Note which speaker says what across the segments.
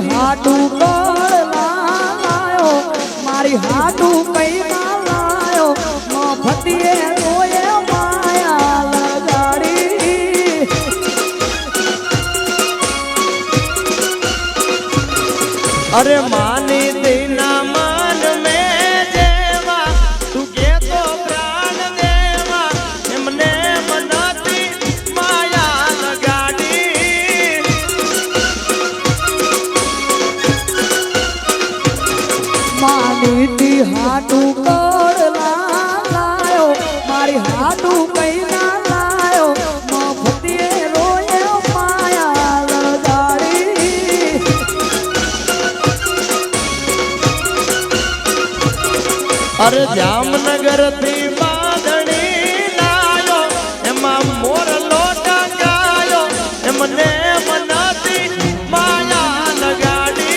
Speaker 1: હાટુ લાયો મારી હાટુ પૈસા લાયો મફતીએ રોએ માયા લગાડી
Speaker 2: અરે માની દેના માન મેં જેવા તું કે તો પ્રાણ દેવા એમને મનાતી માયા લગાડી
Speaker 1: માની હાટુ લાયો મારી હાટુ પૈસા લાયો મફતીએ રોએ માયા લગાડી
Speaker 2: અરે જામનગર થી બાંધણી લાયો એમાં મોર લોટા ગાયો એમને મનાતી માયા લગાડી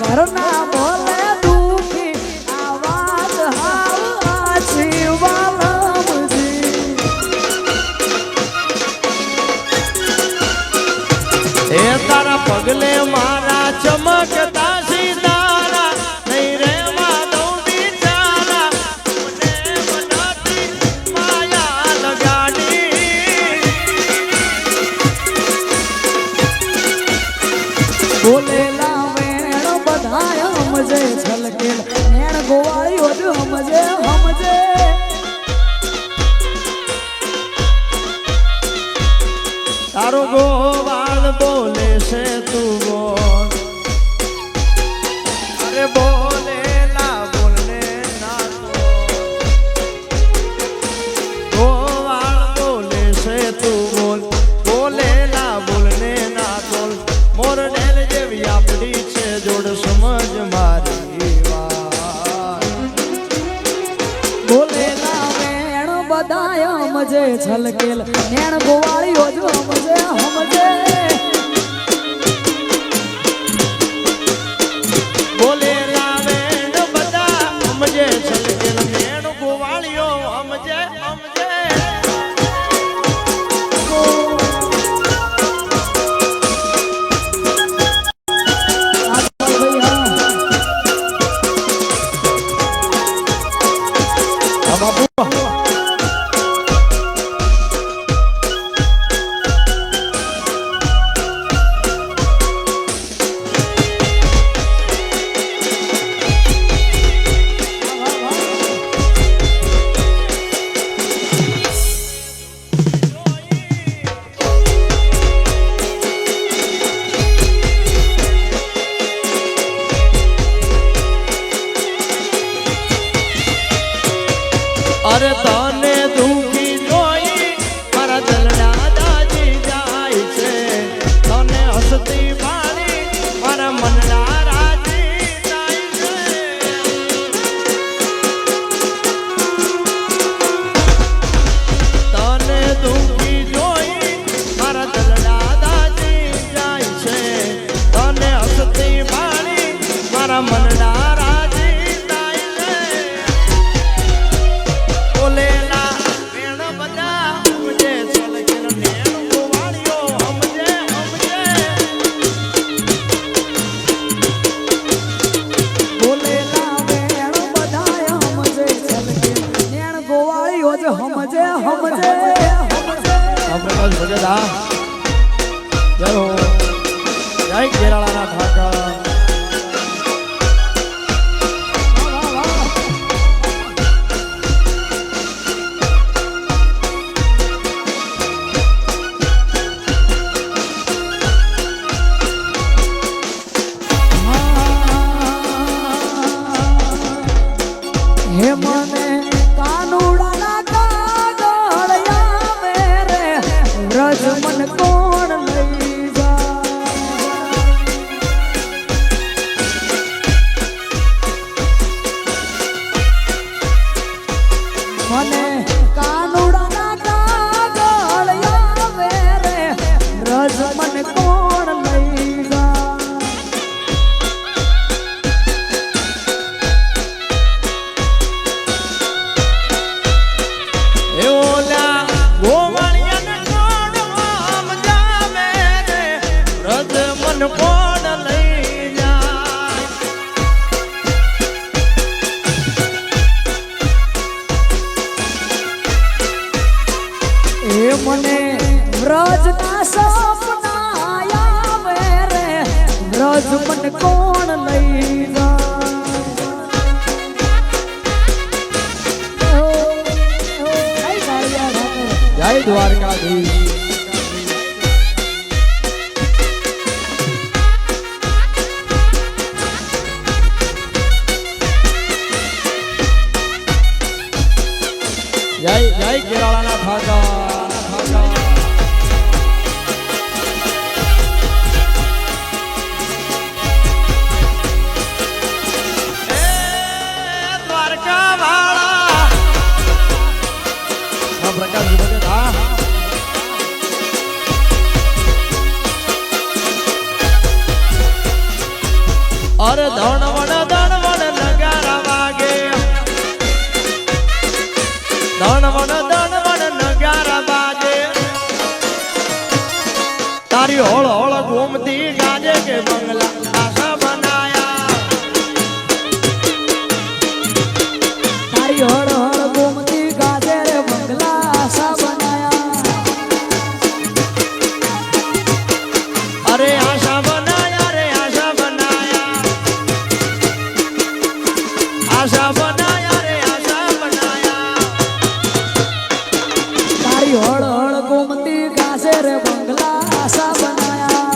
Speaker 1: ઘરના બોલે દુખી આવાજ હાવ આછી વાલમજી
Speaker 2: એ તારા પગલે મારા ચમકતા સિતારા નહીં રેવા દઉં બિચારા મને મનાતી માયા લગાડી
Speaker 1: બોલેલા સમજે છલકેલ નેણ ગોવાળીઓ જ સમજે સમજે
Speaker 2: તારો ગોવાળ બોલે છે તું બોલ અરે બોલેલા બોલને ના ગોવાળ બોલે છે તું બોલ બોલેલા બોલને ના બોલ મોર નેલ જેવી આપડી છે જોડ સમજ મારી વાત
Speaker 1: બોલેલા વેણ બધાય સમજે છલકેલ નેણ ગોવાળીઓ જ સમજે સમજે
Speaker 2: બોલેલા વેણ બધા સમજે છલકેલ નેણ ગોવાળીઓ સમજે સમજે અરે તને દુખી જોઈ મારા દલડા દાજી જાય છે તને હસતી પાણી મારા મનડા રાજી જાય છે તને દુખી જોઈ મારા દલડા દાજી જાય છે તને હસતી પાણી મારા મનડા
Speaker 1: સમજે સમજે
Speaker 2: આપણે બસ ભજેદા જય હો જય કેરાળાના ઠાકર દ્વારકાધીશ જય જય કેરાળાના ઠાકર દ્વારકા વાળા પ્રકાશ ભગત હા અરે ધણવણ નગારા વાગે ધણવણ નગારા વાગે તારી હોળ હોળ ઘૂમતી ગાજે કે બંગલા આશા બનાયા
Speaker 1: તારી હળ હળ ગોમતી ગાજે રે બંગલા આશા બનાયા
Speaker 2: અરે આશા બનાયા રે આશા બનાયા આશા બનાયા રે આશા બનાયા
Speaker 1: તારી હળ હળ ગોમતી ગાજે રે બંગલા આશા બનાયા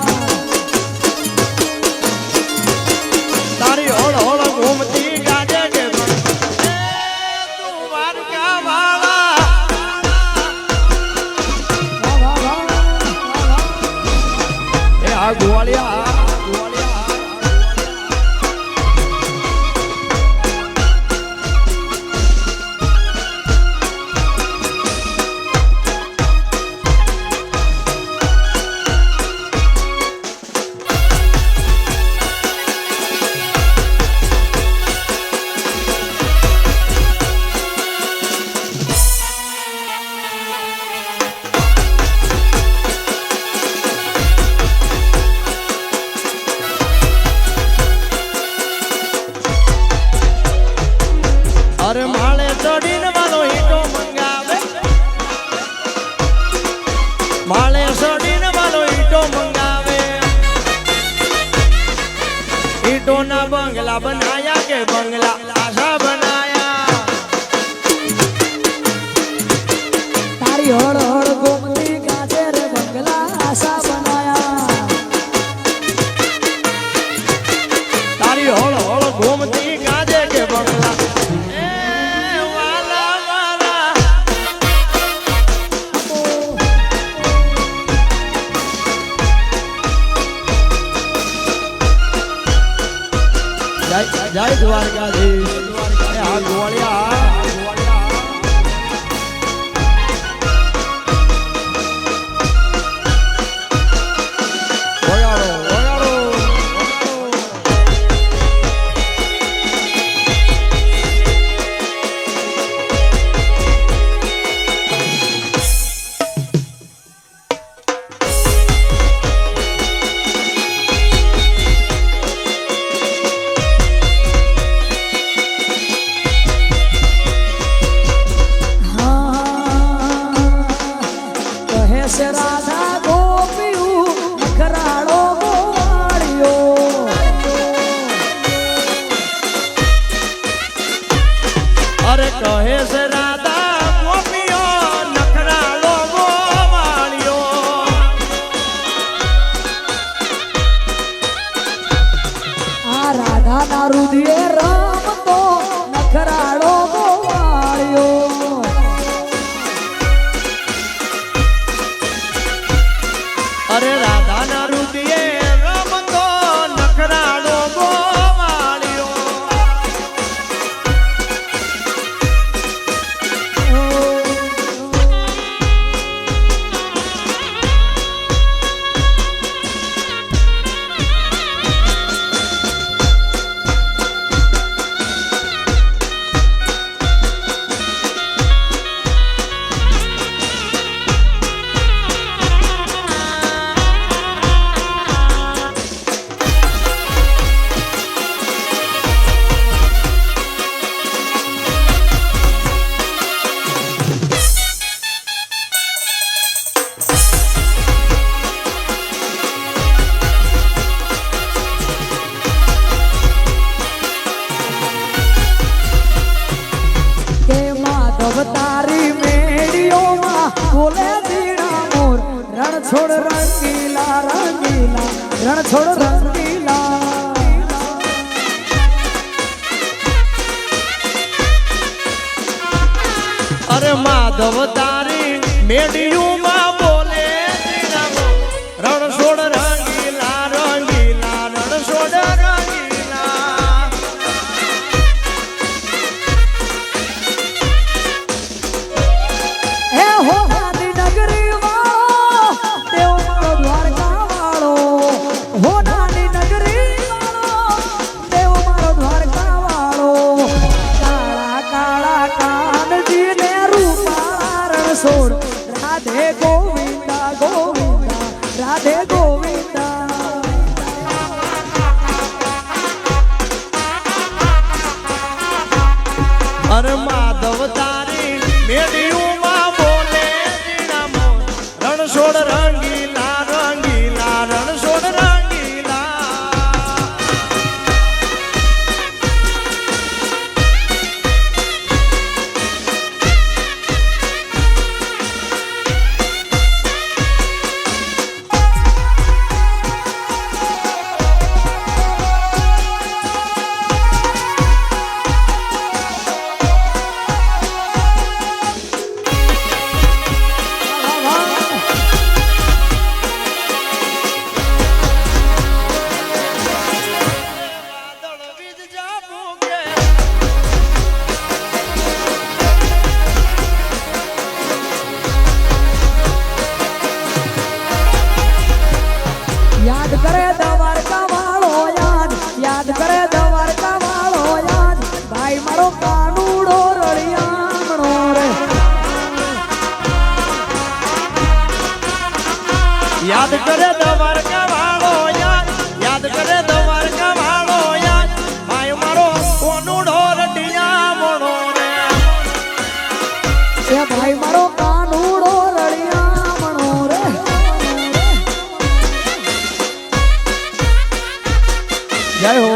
Speaker 2: તારી હોળ હોળ ઘૂમતી ગાજે કે તું દ્વારકા વાળા
Speaker 1: વાહ વાહ વાહ વાહ વાહ.
Speaker 2: એ આ ગોવાળિયા અરે માળે ચડીને વાલો ઈટો મંગાવે માળે ચડીને વાલો ઈટો મંગાવે ઈટો ના બંગલા બનાયા કે બંગલા આશા બનાયા
Speaker 1: તારી હળ હળ ગોમતી ગાજે રે બંગલા આશા બનાયા
Speaker 2: તારી હોળ હોળ ઘૂમતી ગાજે કે બંગલા એ વાલા વાલા જય જય દ્વારકાધીશ એ આ ગોવાળિયા વગાડો વગાડો
Speaker 1: કહે છે રાધા ગોપિયું નખરાળો ગોવાળિયો
Speaker 2: અરે કહે છે રાધા ગોપીઓ નખરાળો ગોવાળિયો
Speaker 1: આ રાધાના રુધિરે રમતો નખરાળો ગોવાળિયો
Speaker 2: અરે રાધાના રુદિયે રમતો નખરાળો ગોવાળિયો
Speaker 1: રણછોડ રંગીલા
Speaker 2: અરે માધવ તારી મેડિયુમાં બોલે રણછોડ રંગીલા રંગીલા રણછોડ રંગીલા
Speaker 1: હે હો નાની નગરી વાળો દેવ મારો દ્વારકા વાળો હો નાની નગરી વાળો દેવ મારો દ્વારકા વાળો કાળા કાળા કાનજી ને રૂપાળા રણછોડ રાધે ગોવિંદા ગોવિંદા રાધે ગોવિંદા
Speaker 2: અરે માધવ તારી મેડિયુમાં બોલે રણછોડ રંગીલા રંગીલા રણછોડ રંગીલા વાદળ વીજ જાવું કે
Speaker 1: યાદ કરે દ્વારકા વાળો યાદ કરે દ્વારકા વાળો યાદ ભાઈ મારો કાનુડો રળિયામણો રે
Speaker 2: યાદ કરે દ્વારકા વાળો યાદ કરે દ્વારકા વાળો યાદ ભાઈ મારો કોનુડો રટિયા મોણો રે
Speaker 1: એ ભાઈ મારો કાનુડો રળિયામણો રે
Speaker 2: જય હો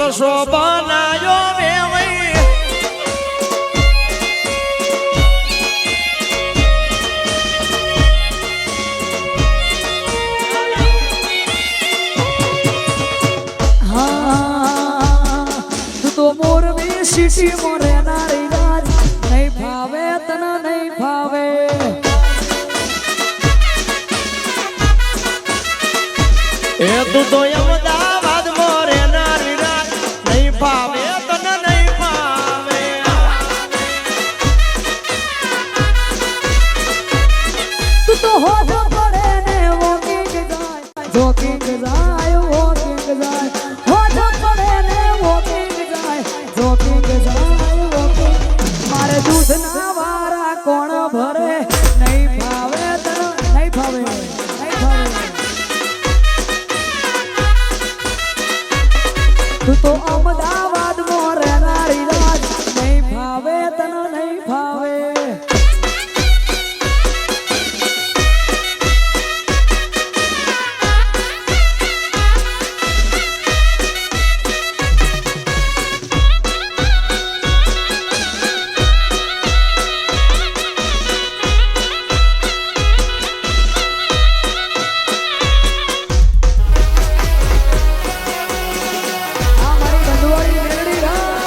Speaker 2: જલસો બનાયો વેવાઈ
Speaker 1: હા તું તો મોરબી સિટી માં રહેનારી રાજ નહીં ભાવે તને નહીં ભાવે
Speaker 2: એ તું તો અમદાવાદ માં રહેનારી રાજ નહીં ભાવે તને નહીં ભાવે
Speaker 1: તું તો હોજો પડે ને વોકિંગ જાય જોકિંગ જાય વોકિંગ જાય હોજો પડે ને વોકિંગ જાય જોકિંગ જાય વોકિંગ મારે દૂધ ના વારા કોણ ભરે નહીં ભાવે તને નહીં ભાવે નહીં ભાવે તું તો અમદાવાદ માં રહેનારી રાજ નહીં ભાવે તને નહીં ભાવે આ મારી બંધુવાળી મેલડી રાજ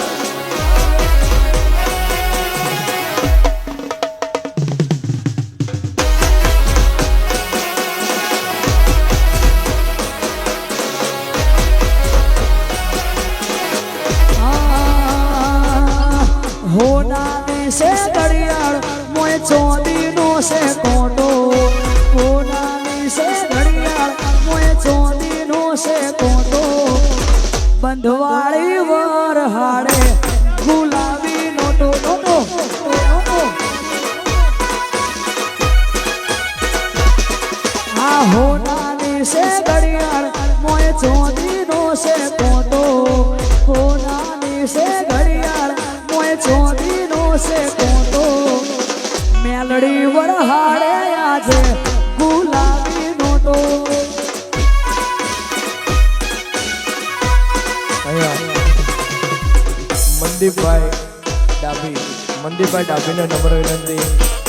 Speaker 1: હોનાની સે ઘડિયાળ મોય ચોંદીનો સે કોટો હોનાની સે ઘડિયાળ મોય ચોંદીનો સે કોટો બંધવાળી વર હાડે ગુલાબી નોટો નોટો નોટો આ હોનાની સે ઘડિયાળ મોય ચોંદીનો સે કોટો હોનાની સે ઘડિયાળ મોય ચોંદીનો સે કોટો મેલડી વરહાડે આજે ગુલાબી નોટો
Speaker 3: મનદીપભાઈ ડાભીને નમ્ર વિનંતી